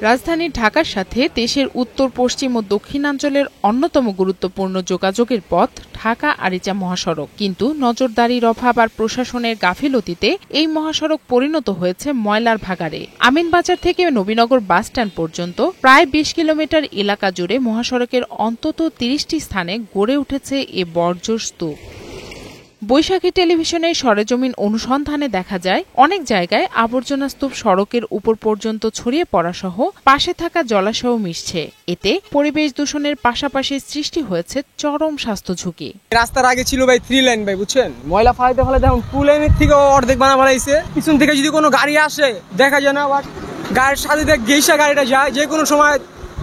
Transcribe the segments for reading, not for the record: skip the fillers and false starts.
রাজধানী ঢাকার সাথে দেশের উত্তর পশ্চিম ও দক্ষিণাঞ্চলের অন্যতম গুরুত্বপূর্ণ যোগাযোগের পথ ঢাকা আরিচা মহাসড়ক, কিন্তু নজরদারির অভাব আর প্রশাসনের গাফিলতিতে এই মহাসড়ক পরিণত হয়েছে ময়লার ভাগাড়ে। আমিনবাজার থেকে নবীনগর বাসস্ট্যান্ড পর্যন্ত প্রায় ২০ কিলোমিটার এলাকা জুড়ে মহাসড়কের অন্তত ৩০টি স্থানে গড়ে উঠেছে এ বর্জ্য স্তূপ। বৈশাখী টেলিভিশনের সরেজমিন অনুসন্ধানে দেখা যায়, অনেক জায়গায় আবর্জনা স্তূপ সড়কের উপর পর্যন্ত ছড়িয়ে পড়া সহ পাশে থাকা জলাশয়েও মিশছে। এতে পরিবেশ দূষণের পাশাপাশি সৃষ্টি হয়েছে চরম স্বাস্থ্য ঝুঁকি। রাস্তার আগে ছিল ভাই 3 লাইন ভাই, বুঝছেন, ময়লা ফালাইতে ফালাইতে এখন 2 লাইনের থেকে অর্ধেক বানা ফেলাইছে। পিছন থেকে যদি কোনো গাড়ি আসে দেখা যায় না, আবার গাড়ির সাথে গেইসা গাড়িটা যায়, যে কোনো সময়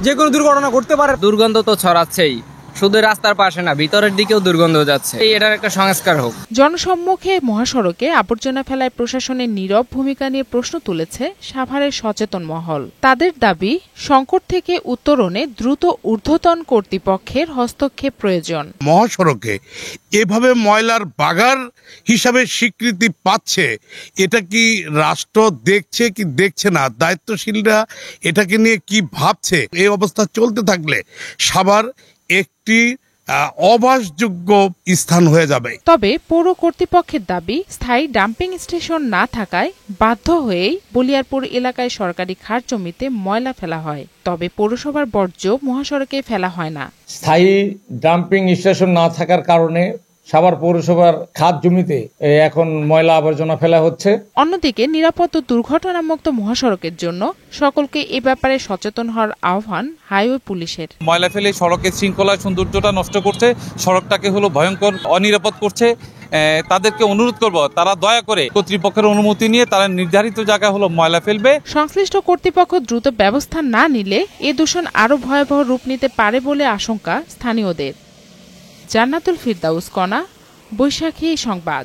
যে কোনো দুর্ঘটনা ঘটতে পারে। দুর্গন্ধ তো ছড়াচ্ছেই, শুধু রাস্তার পাশে না, ভিতরের দিকেও দুর্গন্ধ যাচ্ছে। এটার একটা সংস্কার হোক। জনসম্মুখে মহাসড়কে আবর্জনা ফেলায় প্রশাসনের নীরব ভূমিকা নিয়ে প্রশ্ন তুলেছে সাভারের সচেতন মহল। তাদের দাবি, সংকট থেকে উত্তরণে দ্রুত ঊর্ধ্বতন কর্তৃপক্ষের হস্তক্ষেপ প্রয়োজন। মহাসড়কে এভাবে ময়লার বাগার হিসাবে স্বীকৃতি পাচ্ছে, এটা কি রাষ্ট্র দেখছে কি দেখছে না? দায়িত্বশীলরা এটাকে নিয়ে কি ভাবছে? এই অবস্থা চলতে থাকলে সাভার একটি অবাসযোগ্য স্থান হয়ে যাবে। তবে পৌর কর্তৃপক্ষের দাবি, স্থায়ী ডাম্পিং স্টেশন না থাকায় বাধ্য হয়েই বলিয়ারপুর এলাকায় সরকারি খাস জমিতে ময়লা ফেলা হয়। তবে পৌরসভার বর্জ্য মহাসড়কে ফেলা হয় না। স্থায়ী ডাম্পিং স্টেশন না থাকার কারণে সাভার পৌরসভার খাস জমিতে এখন ময়লা আবর্জনা ফেলা হচ্ছে। অন্যদিকে নিরাপদ ও দুর্ঘটনামুক্ত মহাসড়কের জন্য সকলকে এ ব্যাপারে সচেতন হওয়ার আহ্বান হাইওয়ে পুলিশের। ময়লা ফেলে সড়কের শৃঙ্খলা সৌন্দর্যটা নষ্ট করছে, সড়কটাকে ভয়ঙ্কর অনিরাপদ করছে। তাদেরকে অনুরোধ করব, তারা দয়া করে কর্তৃপক্ষের অনুমতি নিয়ে তারা নির্ধারিত জায়গা ময়লা ফেলবে। সংশ্লিষ্ট কর্তৃপক্ষ দ্রুত ব্যবস্থা না নিলে এ দূষণ আরো ভয়াবহ রূপ নিতে পারে বলে আশঙ্কা স্থানীয়দের। জান্নাতুল ফিরদাউস কণা, বৈশাখী সংবাদ।